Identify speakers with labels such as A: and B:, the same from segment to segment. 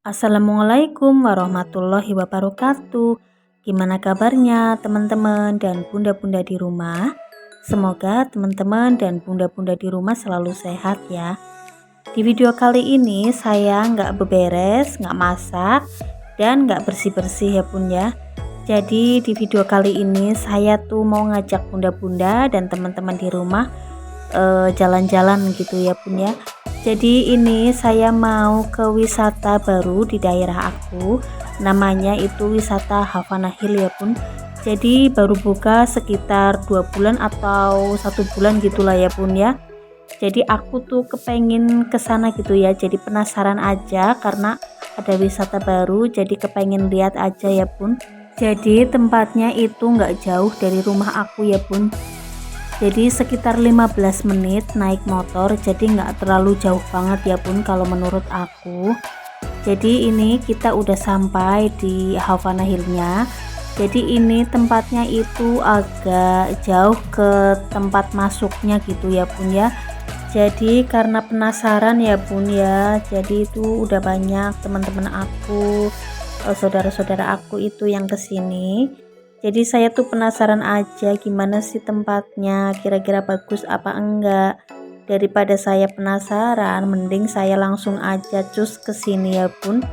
A: Assalamualaikum warahmatullahi wabarakatuh. Gimana kabarnya teman-teman dan bunda-bunda di rumah? Semoga teman-teman dan bunda-bunda di rumah selalu sehat ya. Di video kali ini saya nggak beberes, nggak masak, dan nggak bersih-bersih ya bun ya. Jadi di video kali ini saya tuh mau ngajak bunda-bunda dan teman-teman di rumah jalan-jalan gitu ya bun ya. Jadi ini saya mau ke wisata baru di daerah aku, namanya itu wisata Havana Hill ya bun. Jadi baru buka sekitar 2 bulan atau 1 bulan gitulah ya bun ya. Jadi aku tuh kepengen kesana gitu ya, jadi penasaran aja karena ada wisata baru, jadi kepengen lihat aja ya bun. Jadi tempatnya itu nggak jauh dari rumah aku ya bun, jadi sekitar 15 menit naik motor, jadi nggak terlalu jauh banget ya bun kalau menurut aku. Jadi ini kita udah sampai di Havana Hill-nya. Jadi ini tempatnya itu agak jauh ke tempat masuknya gitu ya bun ya. Jadi karena penasaran ya bun ya, jadi itu udah banyak teman-teman aku, saudara-saudara aku itu yang kesini. Jadi saya tuh penasaran aja gimana sih tempatnya, kira-kira bagus apa enggak. Daripada saya penasaran, mending saya langsung aja cus ke sini ya bun.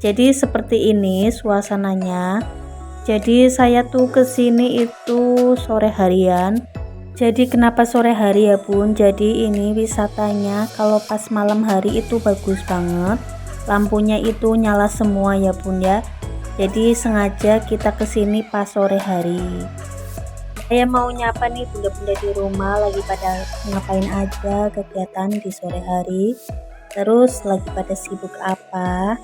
A: Jadi seperti ini suasananya. Jadi saya tuh ke sini itu sore harian. Jadi kenapa sore hari ya bun? Jadi ini wisatanya kalau pas malam hari itu bagus banget. Lampunya itu nyala semua ya bun ya. Jadi sengaja kita kesini pas sore hari. Saya mau nyapa nih bunda-bunda di rumah lagi pada ngapain aja kegiatan di sore hari. Terus lagi pada sibuk apa?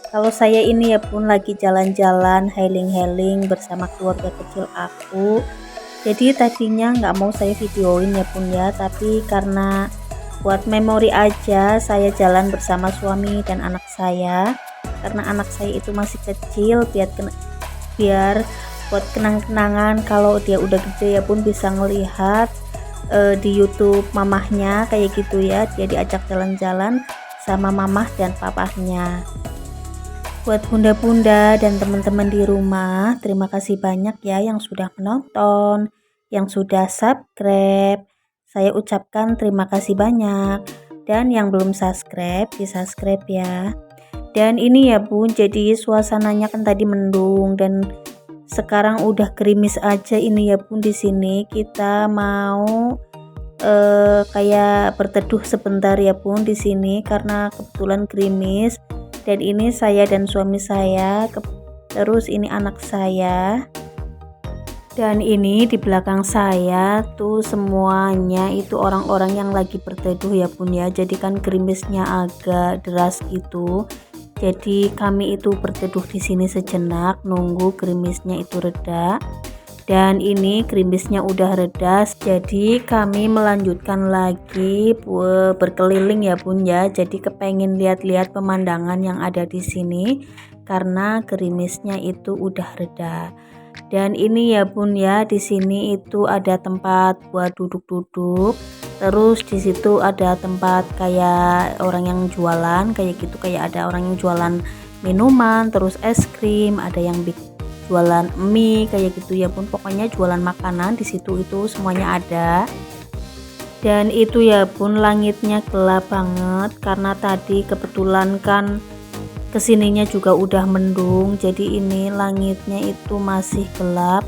A: Kalau saya ini ya pun lagi jalan-jalan healing-healing bersama keluarga kecil aku. Jadi tadinya nggak mau saya videoin ya pun ya, tapi karena buat memori aja saya jalan bersama suami dan anak saya. Karena anak saya itu masih kecil, biar buat kenang-kenangan kalau dia udah gede ya pun bisa ngelihat di YouTube mamahnya kayak gitu ya. Dia diajak jalan-jalan sama mamah dan papahnya. Buat bunda-bunda dan teman-teman di rumah, terima kasih banyak ya yang sudah menonton, yang sudah subscribe. Saya ucapkan terima kasih banyak. Dan yang belum subscribe, di subscribe ya. Dan ini ya bun, jadi suasananya kan tadi mendung dan sekarang udah gerimis aja ini ya bun. Di sini kita mau kayak berteduh sebentar ya bun di sini karena kebetulan gerimis. Dan ini saya dan suami saya, terus ini anak saya. Dan ini di belakang saya tuh semuanya itu orang-orang yang lagi berteduh ya bun ya. Jadi kan gerimisnya agak deras gitu. Jadi kami itu berteduh di sini sejenak nunggu gerimisnya itu reda. Dan ini gerimisnya udah reda, jadi kami melanjutkan lagi berkeliling ya bun ya. Jadi kepengen lihat-lihat pemandangan yang ada di sini karena gerimisnya itu udah reda. Dan ini ya bun ya, di sini itu ada tempat buat duduk-duduk. Terus di situ ada tempat kayak orang yang jualan kayak gitu, kayak ada orang yang jualan minuman, terus es krim, ada yang jualan mie kayak gitu ya bun. Pokoknya jualan makanan di situ itu semuanya ada. Dan itu ya bun, langitnya gelap banget karena tadi kebetulan kan kesininya juga udah mendung, jadi ini langitnya itu masih gelap.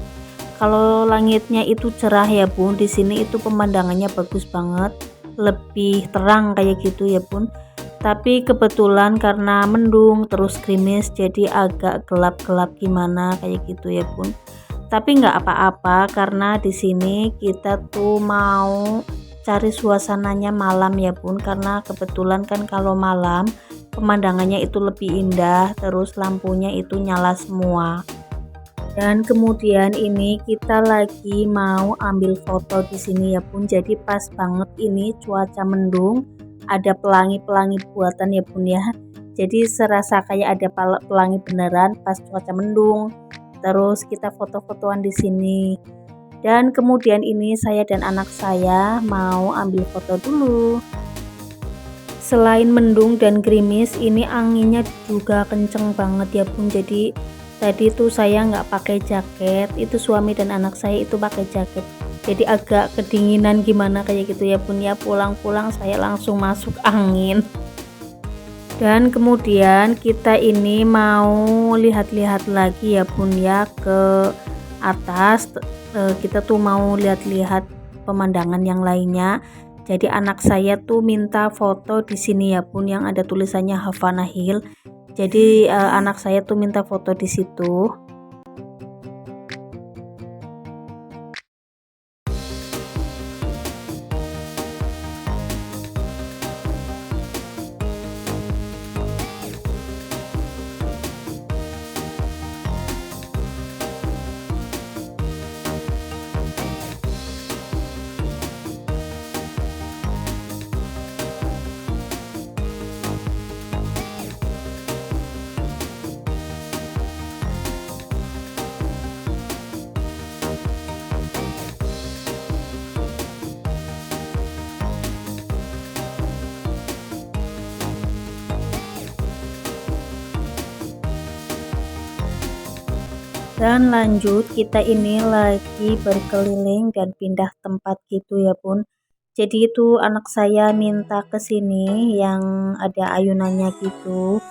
A: Kalau langitnya itu cerah ya bun, di sini itu pemandangannya bagus banget, lebih terang kayak gitu ya bun. Tapi kebetulan karena mendung terus gerimis, jadi agak gelap-gelap gimana kayak gitu ya bun. Tapi nggak apa-apa karena di sini kita tuh mau cari suasananya malam ya bun, karena kebetulan kan kalau malam pemandangannya itu lebih indah, terus lampunya itu nyala semua. Dan kemudian ini kita lagi mau ambil foto di sini ya Bun. Jadi pas banget ini cuaca mendung, ada pelangi-pelangi buatan ya Bun ya. Jadi serasa kayak ada pelangi beneran pas cuaca mendung. Terus kita foto-fotoan di sini. Dan kemudian ini saya dan anak saya mau ambil foto dulu. Selain mendung dan gerimis, ini anginnya juga kenceng banget ya Bun. Jadi tadi tuh saya nggak pakai jaket, itu suami dan anak saya itu pakai jaket. Jadi agak kedinginan gimana kayak gitu ya Bun ya. Pulang-pulang saya langsung masuk angin. Dan kemudian kita ini mau lihat-lihat lagi ya Bun ya ke atas. Kita tuh mau lihat-lihat pemandangan yang lainnya. Jadi anak saya tuh minta foto di sini ya Bun yang ada tulisannya Havana Hill. Jadi anak saya tuh minta foto di situ. Dan lanjut kita ini lagi berkeliling dan pindah tempat gitu ya Bun. Jadi itu anak saya minta ke sini yang ada ayunannya gitu.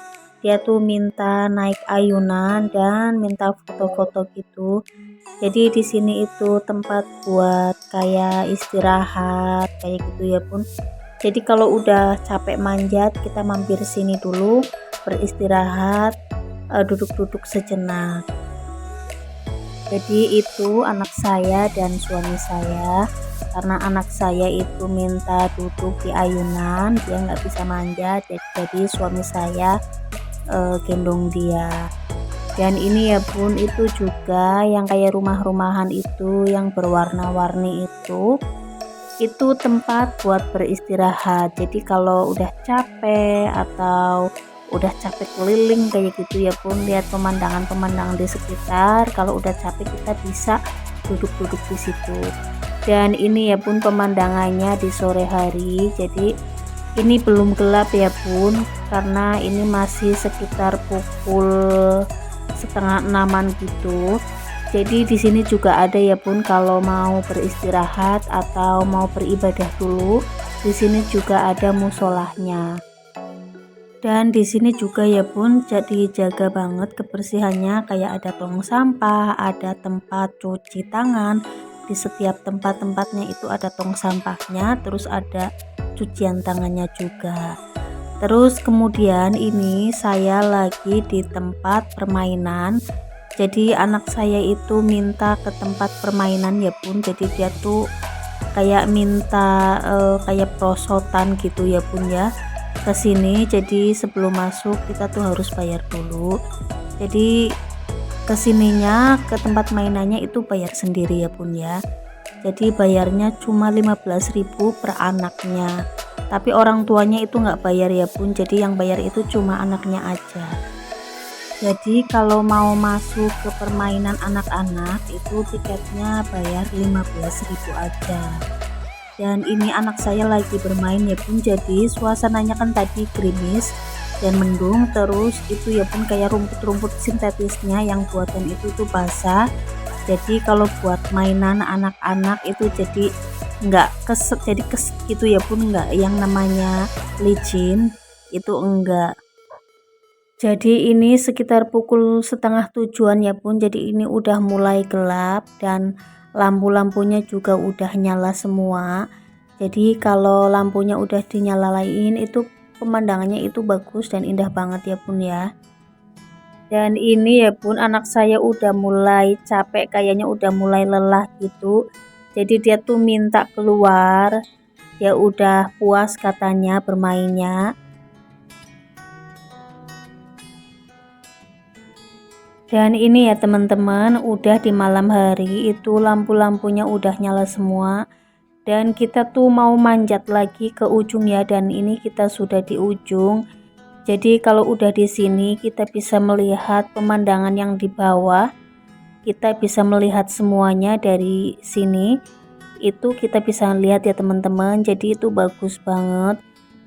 A: Dia tuh minta naik ayunan dan minta foto-foto gitu. Jadi di sini itu tempat buat kayak istirahat kayak gitu ya Bun. Jadi kalau udah capek manjat kita mampir sini dulu beristirahat, duduk-duduk sejenak. Jadi itu anak saya dan suami saya, karena anak saya itu minta duduk di ayunan, dia nggak bisa manjat, jadi suami saya gendong dia. Dan ini ya Bun, itu juga yang kayak rumah-rumahan itu yang berwarna-warni itu tempat buat beristirahat. Jadi kalau udah capek atau udah capek keliling kayak gitu ya Bun, lihat pemandangan-pemandangan di sekitar, kalau udah capek kita bisa duduk-duduk di situ. Dan ini ya Bun pemandangannya di sore hari. Jadi ini belum gelap ya Bun, karena ini masih sekitar pukul setengah enaman gitu. Jadi di sini juga ada ya Bun, kalau mau beristirahat atau mau beribadah dulu, di sini juga ada musolahnya. Dan di sini juga ya Bun, jadi jaga banget kebersihannya, kayak ada tong sampah, ada tempat cuci tangan. Di setiap tempat-tempatnya itu ada tong sampahnya, terus ada cucian tangannya juga. Terus kemudian ini saya lagi di tempat permainan. Jadi anak saya itu minta ke tempat permainan ya Bun. Jadi dia tuh kayak minta kayak prosotan gitu ya Bun ya ke sini. Jadi sebelum masuk kita tuh harus bayar dulu. Jadi kesininya ke tempat mainannya itu bayar sendiri ya Bun ya. Jadi bayarnya cuma 15.000 per anaknya. Tapi orang tuanya itu nggak bayar ya Bun. Jadi yang bayar itu cuma anaknya aja. Jadi kalau mau masuk ke permainan anak-anak itu tiketnya bayar 15.000 aja. Dan ini anak saya lagi bermain ya Bun, jadi suasananya kan tadi gerimis dan mendung, terus itu ya Bun kayak rumput-rumput sintetisnya yang buatan itu basah. Jadi kalau buat mainan anak-anak itu jadi enggak keset, jadi keset gitu ya Bun, enggak yang namanya licin itu enggak. Jadi ini sekitar pukul setengah tujuan ya Bun, jadi ini udah mulai gelap dan lampu-lampunya juga udah nyala semua. Jadi kalau lampunya udah dinyalain itu pemandangannya itu bagus dan indah banget ya Bun ya. Dan ini ya Bun, anak saya udah mulai capek, kayaknya udah mulai lelah gitu. Jadi dia tuh minta keluar, dia udah puas katanya bermainnya. Dan ini ya teman-teman, udah di malam hari itu lampu-lampunya udah nyala semua. Dan kita tuh mau manjat lagi ke ujung ya, dan ini kita sudah di ujung. Jadi kalau udah di sini kita bisa melihat pemandangan yang di bawah. Kita bisa melihat semuanya dari sini. Itu kita bisa lihat ya teman-teman. Jadi itu bagus banget.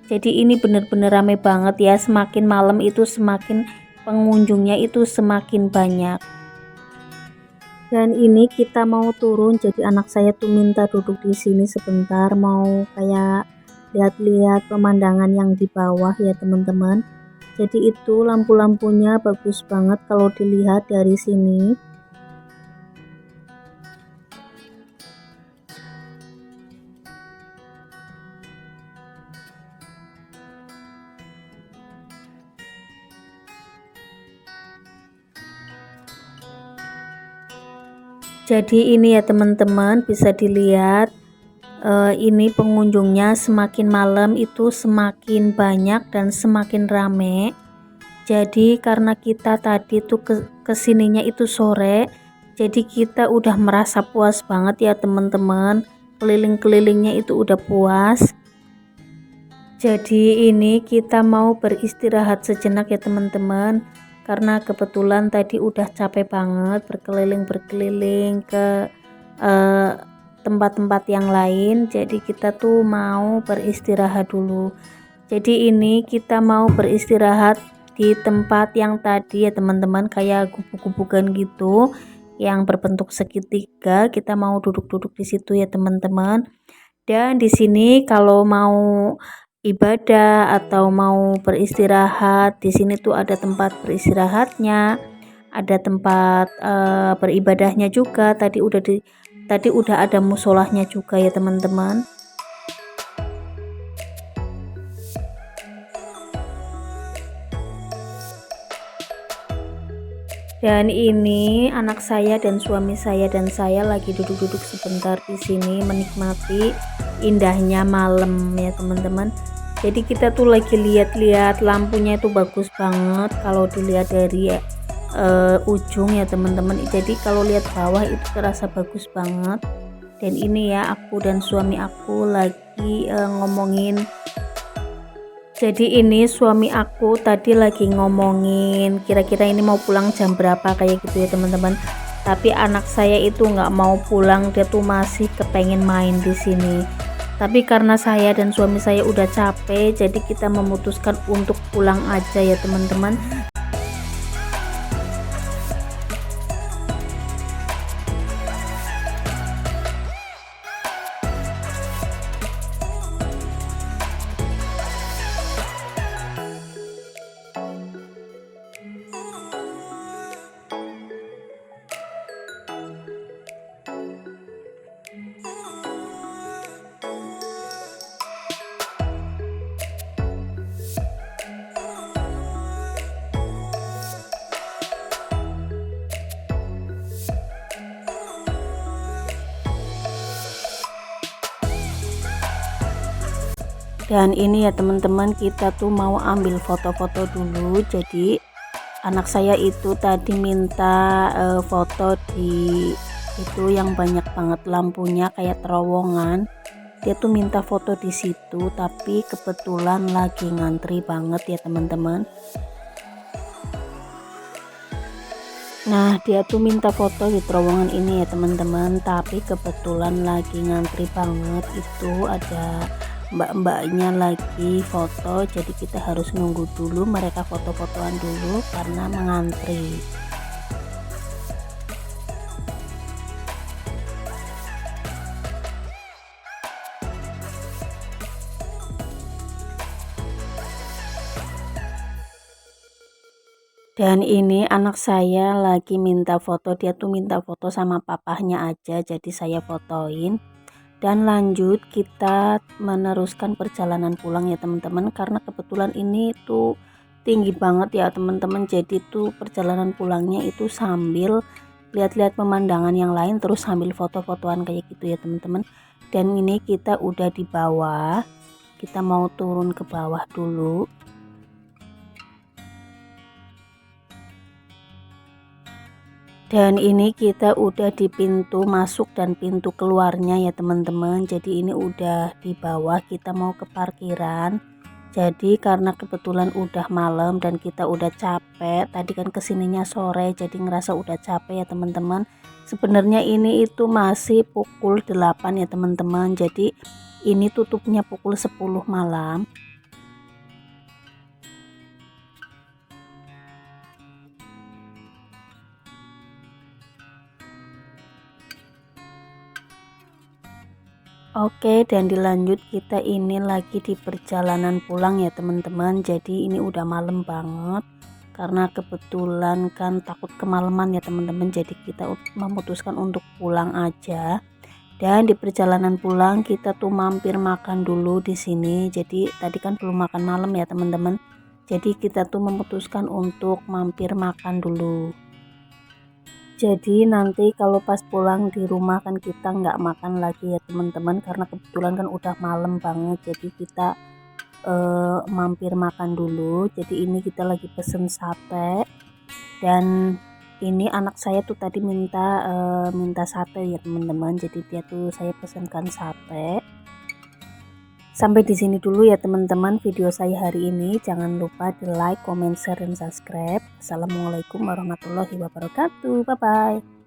A: Jadi ini bener-bener rame banget ya. Semakin malam itu semakin pengunjungnya itu semakin banyak. Dan ini kita mau turun, jadi anak saya tuh minta duduk di sini sebentar, mau kayak lihat-lihat pemandangan yang di bawah ya teman-teman. Jadi itu lampu-lampunya bagus banget kalau dilihat dari sini. Jadi ini ya teman-teman, bisa dilihat ini pengunjungnya semakin malam itu semakin banyak dan semakin rame. Jadi karena kita tadi tuh kesininya itu sore, jadi kita udah merasa puas banget ya teman-teman. Keliling-kelilingnya itu udah puas. Jadi ini kita mau beristirahat sejenak ya teman-teman, karena kebetulan tadi udah capek banget berkeliling-berkeliling ke tempat-tempat yang lain. Jadi kita tuh mau beristirahat dulu. Jadi ini kita mau beristirahat di tempat yang tadi ya teman-teman, kayak gubuk-gubukan gitu yang berbentuk segitiga. Kita mau duduk-duduk di situ ya teman-teman. Dan di sini kalau mau ibadah atau mau beristirahat, di sini tuh ada tempat beristirahatnya, ada tempat beribadahnya juga. Tadi udah ada musolahnya juga ya teman-teman. Dan ini anak saya dan suami saya dan saya lagi duduk-duduk sebentar di sini menikmati indahnya malam ya teman-teman. Jadi kita tuh lagi lihat-lihat lampunya itu bagus banget kalau dilihat dari ujung ya teman-teman. Jadi kalau lihat bawah itu terasa bagus banget. Dan ini ya aku dan suami aku lagi ngomongin. Jadi ini suami aku tadi lagi ngomongin kira-kira ini mau pulang jam berapa kayak gitu ya teman-teman. Tapi anak saya itu nggak mau pulang, dia tuh masih kepengen main di sini. Tapi karena saya dan suami saya udah capek, jadi kita memutuskan untuk pulang aja ya teman-teman. Dan ini ya teman-teman, kita tuh mau ambil foto-foto dulu. Jadi anak saya itu tadi minta foto di itu yang banyak banget lampunya kayak terowongan. Dia tuh minta foto di situ, tapi kebetulan lagi ngantri banget ya teman-teman. Nah, dia tuh minta foto di terowongan ini ya teman-teman, tapi kebetulan lagi ngantri banget. Itu ada mbak-mbaknya lagi foto, jadi kita harus nunggu dulu mereka foto-fotoan dulu karena mengantri. Dan ini anak saya lagi minta foto, dia tuh minta foto sama papahnya aja, jadi saya fotoin. Dan lanjut kita meneruskan perjalanan pulang ya teman-teman, karena kebetulan ini tuh tinggi banget ya teman-teman. Jadi tuh perjalanan pulangnya itu sambil lihat-lihat pemandangan yang lain, terus sambil foto-fotoan kayak gitu ya teman-teman. Dan ini kita udah di bawah, kita mau turun ke bawah dulu. Dan ini kita udah di pintu masuk dan pintu keluarnya ya teman-teman. Jadi ini udah di bawah, kita mau ke parkiran. Jadi karena kebetulan udah malam dan kita udah capek, tadi kan kesininya sore jadi ngerasa udah capek ya teman-teman. Sebenarnya ini itu masih pukul 8 ya teman-teman. Jadi ini tutupnya pukul 10 malam. Oke, dan dilanjut kita ini lagi di perjalanan pulang ya teman-teman. Jadi ini udah malam banget karena kebetulan kan takut kemalaman ya teman-teman. Jadi kita memutuskan untuk pulang aja. Dan di perjalanan pulang kita tuh mampir makan dulu di sini. Jadi tadi kan belum makan malam ya teman-teman. Jadi kita tuh memutuskan untuk mampir makan dulu. Jadi nanti kalau pas pulang di rumah kan kita nggak makan lagi ya teman-teman, karena kebetulan kan udah malam banget. Jadi kita mampir makan dulu. Jadi ini kita lagi pesen sate, dan ini anak saya tuh tadi minta sate ya teman-teman. Jadi dia tuh saya pesankan sate. Sampai di sini dulu ya teman-teman video saya hari ini. Jangan lupa di like, comment, share, dan subscribe. Assalamualaikum warahmatullahi wabarakatuh. Bye bye.